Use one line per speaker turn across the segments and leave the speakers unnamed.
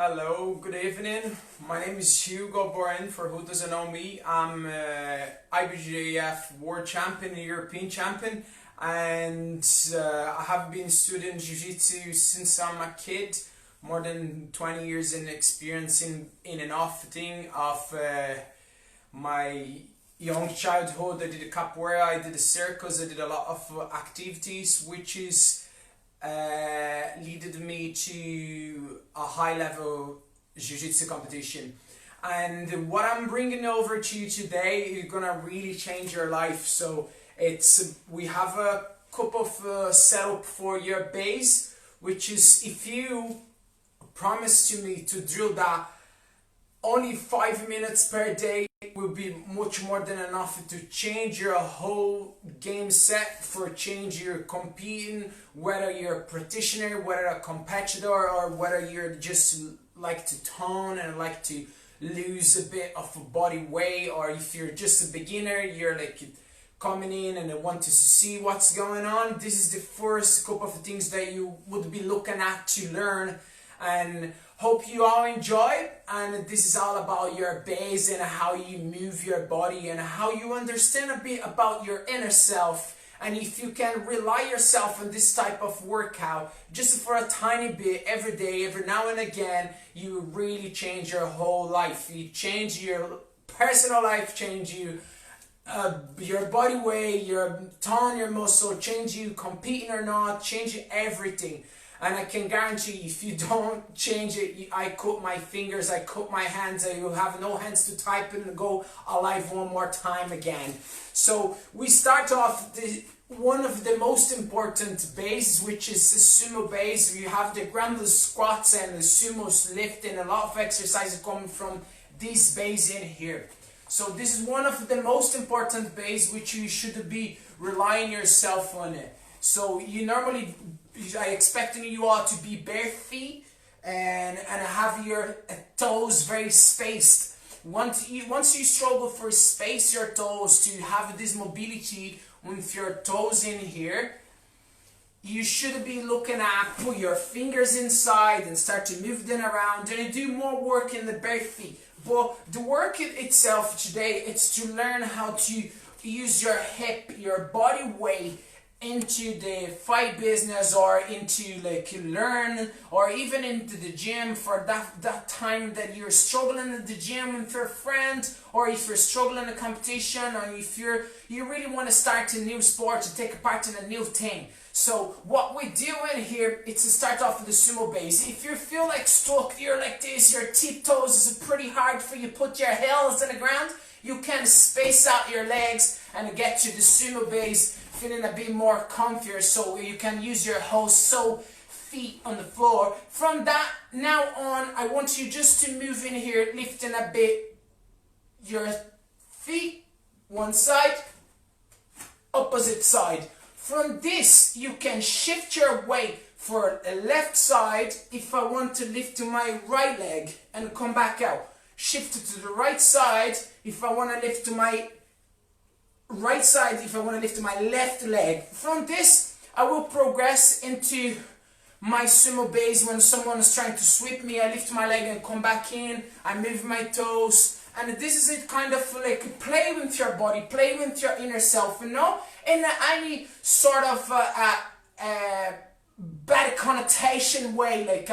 Hello, good evening. My name is Hugo Boren, for who doesn't know me. I'm IBJJF World Champion, European Champion, and I have been studying Jiu-Jitsu since I'm a kid. More than 20 years in experience in and off thing of my young childhood. I did a capoeira, I did a circus, I did a lot of activities, which is leaded me to a high level jiu-jitsu competition. And what I'm bringing over to you today is gonna really change your life. So we have a couple of setup for your base, which is, if you promise to me to drill that only 5 minutes per day, will be much more than enough to change your whole game set, for change your competing, whether you're a practitioner, whether a competitor, or whether you're just like to tone and like to lose a bit of body weight, or if you're just a beginner, you're like coming in and want to see what's going on. This is the first couple of things that you would be looking at to learn, and hope you all enjoy. And this is all about your base and how you move your body and how you understand a bit about your inner self. And if you can rely yourself on this type of workout just for a tiny bit every day, every now and again, you really change your whole life. You change your personal life, change you your body weight, your tone, your muscle, change you competing or not, change everything. And I can guarantee you, if you don't change it, I cut my fingers, I cut my hands, I will have no hands to type in and go alive one more time again. So we start off one of the most important bases, which is the sumo base. You have the grounded squats and the sumos lifting. A lot of exercises coming from this base in here. So this is one of the most important base, which you should be relying yourself on it. So I expecting you all to be bare feet and have your toes very spaced. Once you struggle for space your toes, to have this mobility with your toes in here, you should be looking at put your fingers inside and start to move them around and do more work in the bare feet. But the work itself today, it's to learn how to use your hip, your body weight into the fight business, or into like learn, or even into the gym for that time that you're struggling at the gym with your friend, or if you're struggling in a competition, or if you really want to start a new sport, to take part in a new thing. So what we do in here, it's to start off with the sumo base. If you feel like stuck, you're like this, your tiptoes is pretty hard for you, put your heels on the ground, you can space out your legs and get to the sumo base feeling a bit more comfier, so you can use your whole feet on the floor. From that now on, I want you just to move in here, lifting a bit your feet, one side, opposite side. From this, you can shift your weight for the left side. If I want to lift to my right leg and come back out, shift it to the right side. If I want to lift to my right side, if I want to lift to my left leg. From this, I will progress into my sumo base. When someone is trying to sweep me, I lift my leg and come back in. I move my toes. And this is it, kind of like play with your body, play with your inner self, you know? In any sort of bad connotation way, like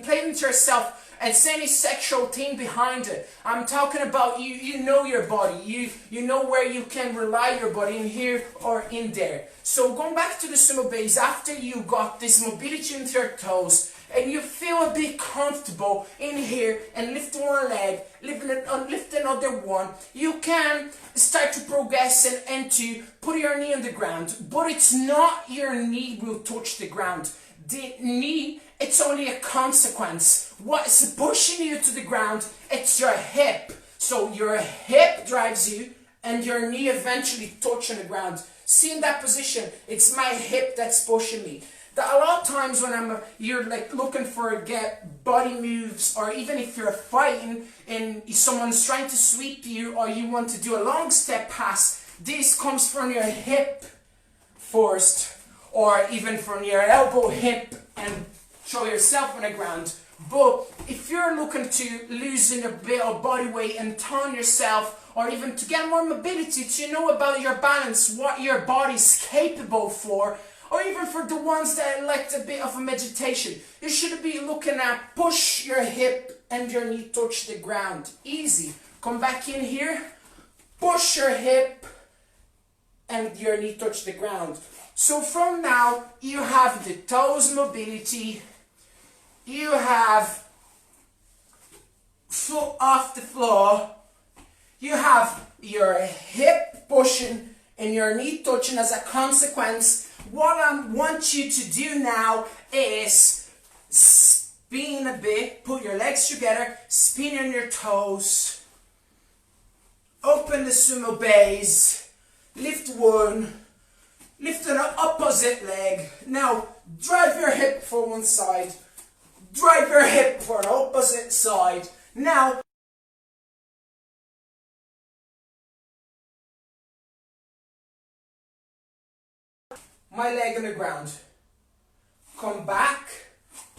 play with yourself. It's any sexual thing behind it. I'm talking about you know your body, you know where you can rely your body, in here or in there. So going back to the sumo base, after you got this mobility with your toes and you feel a bit comfortable in here and lift one leg, lift another one, you can start to progress and to put your knee on the ground. But it's not your knee will touch the ground. The knee, it's only a consequence. What's pushing you to the ground, it's your hip. So your hip drives you and your knee eventually touching the ground. See, in that position, it's my hip that's pushing me. That a lot of times when you're like looking for get body moves, or even if you're fighting and someone's trying to sweep you, or you want to do a long step pass, this comes from your hip first, or even from your elbow, hip, and throw yourself on the ground. But if you're looking to losing a bit of body weight and tone yourself, or even to get more mobility, to know about your balance, what your body's capable for, or even for the ones that like a bit of a meditation, you should be looking at push your hip and your knee touch the ground. Easy. Come back in here, push your hip and your knee touch the ground. So from now, you have the toes mobility, you have foot off the floor, you have your hip pushing and your knee touching as a consequence. What I want you to do now is spin a bit, put your legs together, spin on your toes, open the sumo base, lift one, lift an opposite leg. Now drive your hip for one side, drive your hip for an opposite side. Now my leg on the ground. Come back,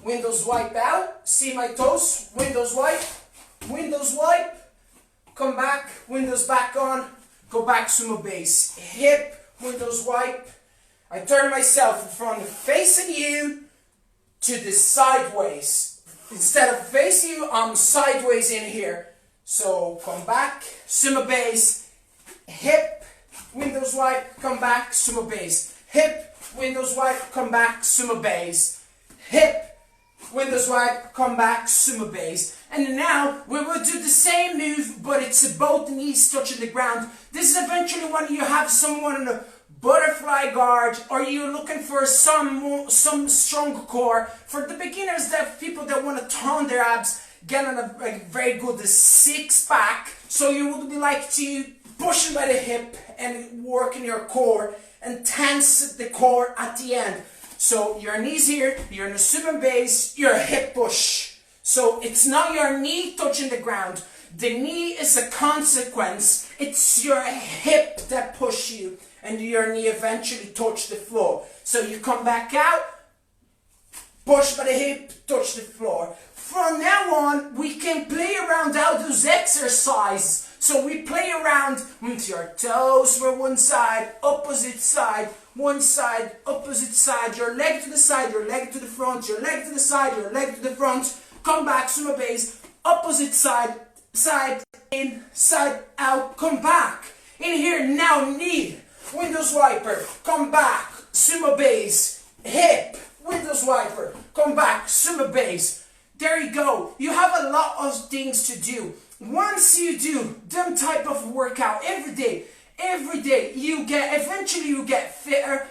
windows wipe out, see my toes, windows wipe, come back, windows back on, go back sumo base, hip, windows wipe. I turn myself from facing you to the sideways. Instead of facing you, I'm sideways in here. So come back, sumo base, hip, windows wipe, come back, sumo base. Hip, windows wipe, come back, sumo base. Hip, windows wipe, come back, sumo base. And now we will do the same move, but it's both knees touching the ground. This is eventually when you have someone in a butterfly guard, or you're looking for some strong core. For the beginners, that people that want to tone their abs, get on a very good six pack. So you would be like to push by the hip and work in your core and tense the core at the end. So your knees here, you're in a sumo base, your hip push. So it's not your knee touching the ground. The knee is a consequence. It's your hip that push you, and your knee eventually touch the floor. So you come back out, push by the hip, touch the floor. From now on, we can play around how those exercises. So we play around with your toes for one side, opposite side, one side, opposite side, your leg to the side, your leg to the front, your leg to the side, your leg to the front. Come back, sumo base, opposite side, side in, side out, come back. In here, now knee, windows wiper, come back, sumo base, hip, windows wiper, come back, sumo base. There you go. You have a lot of things to do. Once you do them type of workout every day, eventually you get fitter.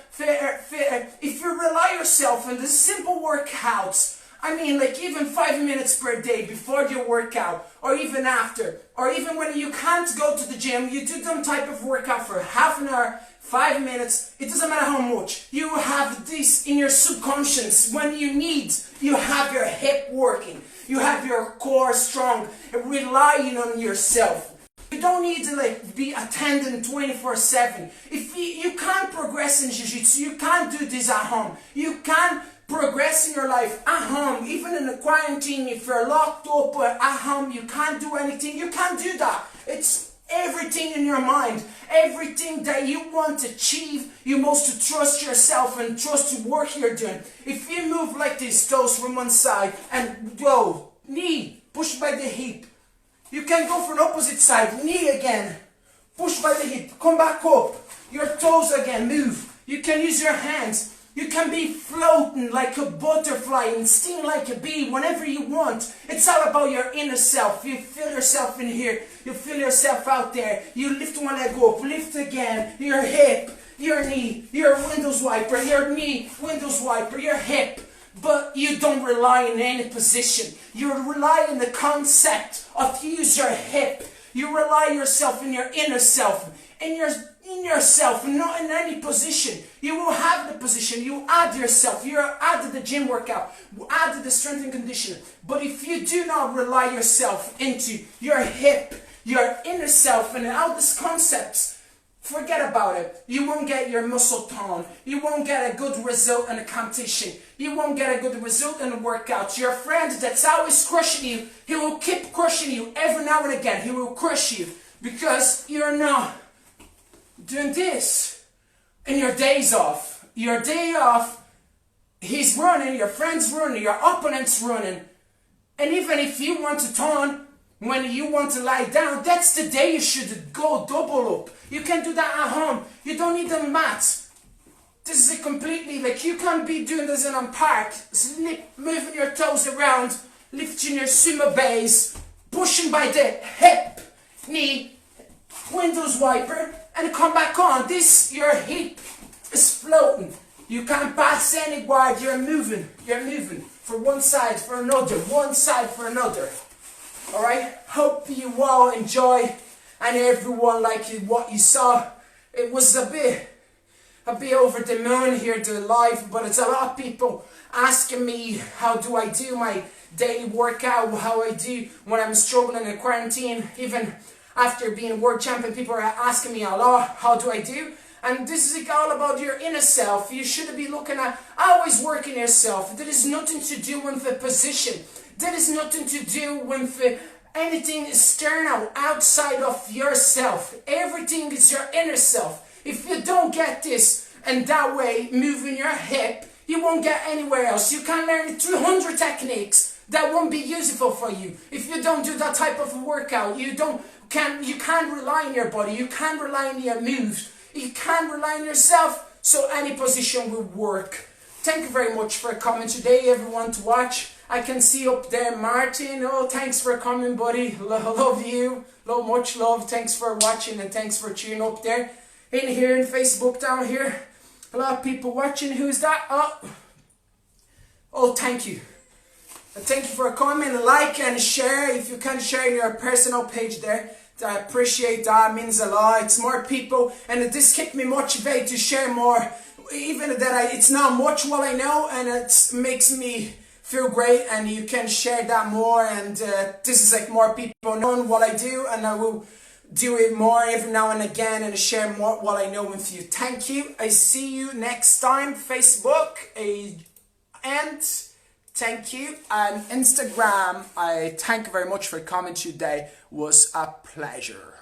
If you rely yourself on the simple workouts, I mean, like even 5 minutes per day before your workout, or even after, or even when you can't go to the gym, you do them type of workout for half an hour, 5 minutes, it doesn't matter how much. You have this in your subconscious. When you need, you have your hip working, you have your core strong, relying on yourself. You don't need to be attending 24/7. If you can't progress in jiu-jitsu, you can't do this at home. You can't progress in your life at home, even in a quarantine. If you're locked up at home, you can't do anything. You can't do that. It's everything in your mind, everything that you want to achieve. You must trust yourself and trust the work you're doing. If you move like this, toes from one side and go, knee, push by the hip. You can go for an opposite side, knee again, push by the hip, come back up, your toes again, move. You can use your hands. You can be floating like a butterfly and sting like a bee whenever you want. It's all about your inner self. You feel yourself in here. You feel yourself out there. You lift one leg up, lift again. Your hip, your knee, your windows wiper, your knee, windows wiper, your hip. But you don't rely in any position. You rely on the concept of use your hip. You rely yourself in your inner self. In yourself, not in any position. You will have the position, you add yourself, you add the gym workout, add the strength and conditioning. But if you do not rely yourself into your hip, your inner self, and all these concepts,
Forget about it. You won't get your muscle tone. You won't get a good result in a competition. You won't get a good result in a workout. Your friend that's always crushing you, he will keep crushing you every now and again. He will crush you because you're not doing this. In your days off, your day off, he's running, your friend's running, your opponent's running. And even if you want to turn, when you want to lie down, that's the day you should go double up. You can do that at home. You don't need a mat. This is a completely, like, you can't be doing this in a park. Moving your toes around, lifting your sumo base, pushing by the hip, knee, windows wiper, and come back on. This, your hip is floating. You can't pass any guard. You're moving from one side for another, one side for another. Alright, hope you all enjoy, and everyone liked what you saw. It was a bit over the moon here, the live, but it's a lot of people asking me how do I do my daily workout, how I do when I'm struggling in quarantine. Even after being world champion, people are asking me a lot, how do I do? And this is all about your inner self. You should be looking at always working yourself. There is nothing to do with the position. That is nothing to do with anything external, outside of yourself. Everything is your inner self. If you don't get this, and that way, moving your hip, you won't get anywhere else. You can learn 200 techniques that won't be useful for you. If you don't do that type of workout, you can't rely on your body. You can't rely on your moves. You can't rely on yourself. So any position will work. Thank you very much for coming today, everyone, to watch. I can see up there Martin. Oh, thanks for coming, buddy. Love you. Much love. Thanks for watching and thanks for tuning up there. In here in Facebook down here. A lot of people watching. Who's that? Oh, thank you. Thank you for coming. Like and share. If you can share your personal page there. I appreciate that. It means a lot. It's more people. And this kept me motivated to share more. Even that it's not much what I know. And it makes me feel great, and you can share that more, and this is like more people knowing what I do, and I will do it more every now and again and share more what I know with you. Thank you. I see you next time, Facebook, and thank you, and Instagram. I thank you very much for coming today. It was a pleasure.